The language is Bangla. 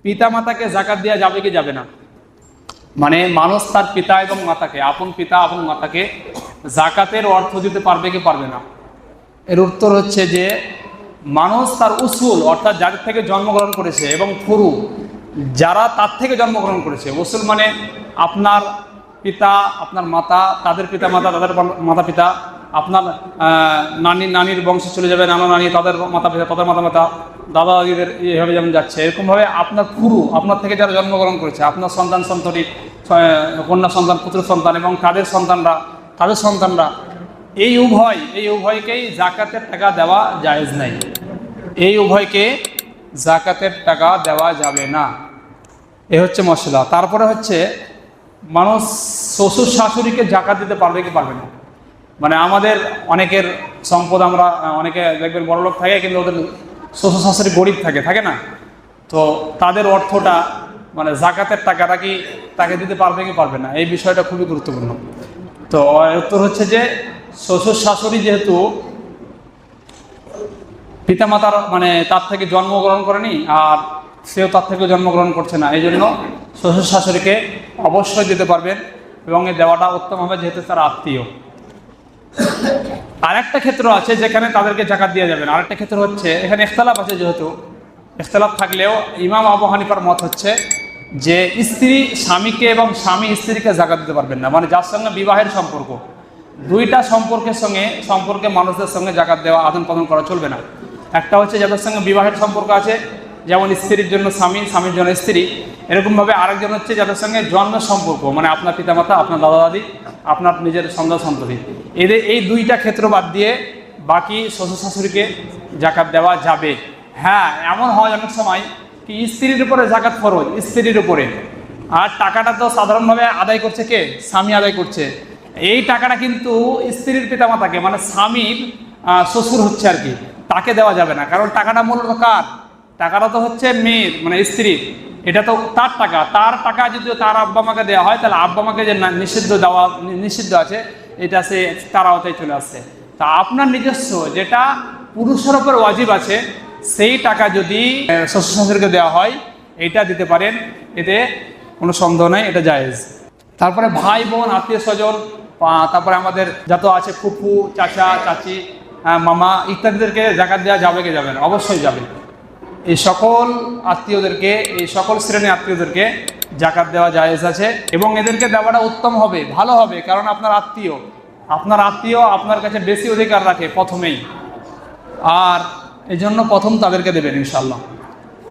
পিতা মাতাকে জাকাত দেওয়া যাবে কি যাবে না? মানে মানুষ তার পিতা এবং মাতাকে, আপন পিতা আপন মাতাকে জাকাতের অর্থ দিতে পারবে কি পারবে না? এর উত্তর হচ্ছে যে মানুষ তার উসুল অর্থাৎ যাদের থেকে জন্মগ্রহণ করেছে এবং ফুরু যারা তার থেকে জন্মগ্রহণ করেছে, উসুল মানে আপনার পিতা আপনার মাতা তাদের পিতা মাতা তাদের মাতা পিতা, আপনার নানির বংশে চলে যাবে, নানা নানি তাদের মাতা পিতা তাদের মাতা মাতা, দাদা দাদিদের এইভাবে যেমন যাচ্ছে, এরকমভাবে আপনার ফুরু আপনার থেকে যারা জন্মগ্রহণ করেছে, আপনার সন্তান সন্ততি, কন্যা সন্তান পুত্র সন্তান এবং তাদের সন্তানরা এই উভয়কেই জাকাতের টাকা দেওয়া জায়েজ নাই। এই উভয়কে জাকাতের টাকা দেওয়া যাবে না। এ হচ্ছে মশলা। তারপরে হচ্ছে মানুষ শ্বশুর শাশুড়িকে জাকাত দিতে পারবে কি পারবে না? মানে আমাদের অনেকের সম্পদ, আমরা অনেকে দেখবেন বড়লোক থাকে কিন্তু ওদের শ্বশুর শাশুড়ি গরিব থাকে না, তো তাদের অর্থটা মানে জাকাতের টাকাটা কি তাকে দিতে পারবে কি পারবে না, এই বিষয়টা খুবই গুরুত্বপূর্ণ। তো উত্তর হচ্ছে যে শ্বশুর শাশুড়ি যেহেতু পিতামাতার মানে তার থেকে জন্মগ্রহণ করেনি আর সেও তার থেকে জন্মগ্রহণ করছে না, এই জন্য শ্বশুর শাশুড়িকে অবশ্যই দিতে পারবেন এবং এই দেওয়াটা উত্তম হবে যেহেতু তার আত্মীয়। আরেকটা ক্ষেত্র আছে যেখানে তাদেরকে জাকাত দেওয়া যাবে না। আরেকটা ক্ষেত্র হচ্ছে, এখানে ইখতিলাফ আছে, যেহেতু ইখতিলাফ থাকলেও ইমাম আবু হানিফার মত হচ্ছে যে স্ত্রী স্বামীকে এবং স্বামী স্ত্রীকে জাকাত দিতে পারবেন না। মানে যার সঙ্গে বিবাহের সম্পর্ক, দুইটা সম্পর্কে মানুষদের সঙ্গে জাকাত দেওয়া আদান প্রদান করা চলবে না। একটা হচ্ছে যাদের সঙ্গে বিবাহের সম্পর্ক আছে, যেমন স্ত্রীর জন্য স্বামী, স্বামীর জন্য স্ত্রী, এরকমভাবে আরেকজন হচ্ছে যাদের সঙ্গে জন্মের সম্পর্ক, মানে আপনার পিতামাতা আপনার দাদা দাদি আপনার নিজের সন্তান সন্ততি, এদের এই দুইটা ক্ষেত্র বাদ দিয়ে বাকি শ্বশুর শাশুড়িকে জাকাত দেওয়া যাবে। হ্যাঁ, এমন হয় অনেক সময় কি স্ত্রীর উপরে জাকাত ফরজ, স্ত্রীর উপরে, আর টাকাটা তো সাধারণভাবে আদায় করছে কে? স্বামী আদায় করছে। এই টাকাটা কিন্তু স্ত্রীর পিতামাতাকে মানে স্বামীর শ্বশুর হচ্ছে আর কি, তাকে দেওয়া যাবে না। কারণ টাকাটা মূলত কার? টাকাটা তো হচ্ছে মেয়ের মানে স্ত্রীর, এটা তো তার টাকা যদি তার আব্বা মাকে দেওয়া হয় তাহলে আব্বা মাকে যে নিষিদ্ধ আছে এটা সে তার আওতায় চলে আসছে। তা আপনার নিজস্ব যেটা পুরুষের উপর ওয়াজিব আছে সেই টাকা যদি শ্বশুর শাশুড়িকে দেওয়া হয় এটা দিতে পারেন, এতে কোনো সন্দেহ নেই, এটা জায়েজ। তারপরে ভাই বোন আত্মীয় স্বজন, তারপরে আমাদের যত আছে ফুফু চাচা চাচি মামা ইত্যাদিদেরকে জাকাত দেওয়া যাবে কি যাবে না? অবশ্যই যাবে। এই সকল আত্মীয়দেরকে, এই সকল শ্রেণীর আত্মীয়দেরকে জাকাত দেওয়া জায়েজ আছে এবং এদেরকে দেওয়াটা উত্তম হবে, ভালো হবে, কারণ আপনার আত্মীয় আপনার কাছে বেশি অধিকার রাখে প্রথমেই, আর এই জন্য প্রথম তাদেরকে দেবেন ইনশাআল্লাহ।